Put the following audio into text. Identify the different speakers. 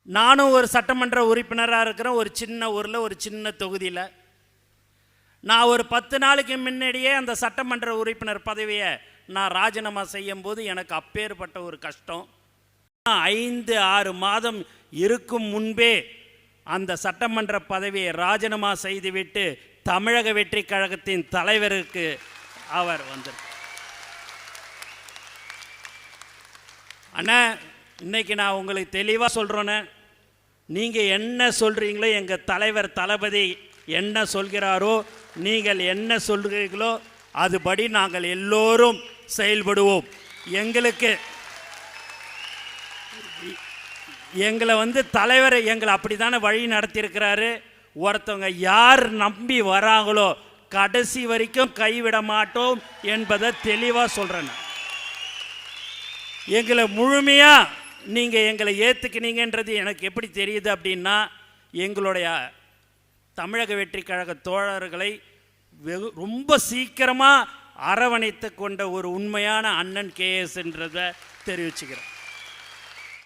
Speaker 1: நானும் ஒரு சட்டமன்ற உறுப்பினராக இருக்கிறேன். ஒரு சின்ன ஊரில் ஒரு சின்ன தொகுதியில் நான் ஒரு 10 நாளைக்கு முன்னாடியே அந்த சட்டமன்ற உறுப்பினர் பதவியை நான் ராஜினாமா செய்யும் போது எனக்கு அப்பேற்பட்ட ஒரு கஷ்டம். 5-6 மாதம் இருக்கும் முன்பே அந்த சட்டமன்ற பதவியை ராஜினாமா செய்துவிட்டு தமிழக வெற்றி கழகத்தின் தலைவருக்கு அவர் வந்தார். அண்ணா, இன்னைக்கு நான் உங்களுக்கு தெளிவாக சொல்கிறேன்னு, நீங்கள் என்ன சொல்கிறீங்களோ, எங்கள் தலைவர் தளபதி என்ன சொல்கிறாரோ, நீங்கள் என்ன சொல்கிறீர்களோ அதுபடி நாங்கள் எல்லோரும் செயல்படுவோம். எங்களை தலைவர் எங்களை அப்படி தானே வழி நடத்தியிருக்கிறாரு. ஒருத்தவங்க யார் நம்பி வராங்களோ கடைசி வரைக்கும் கைவிட மாட்டோம் என்பதை தெளிவாக சொல்கிறேன். எங்களை முழுமையாக நீங்கள் எங்களை ஏற்றுக்கினீங்கன்றது எனக்கு எப்படி தெரியுது அப்படின்னா, எங்களுடைய தமிழக வெற்றி கழக தோழர்களை ரொம்ப சீக்கிரமாக அரவணைத்து கொண்ட ஒரு உண்மையான அண்ணன் KS என்றதை தெரிவிச்சுக்கிறேன்.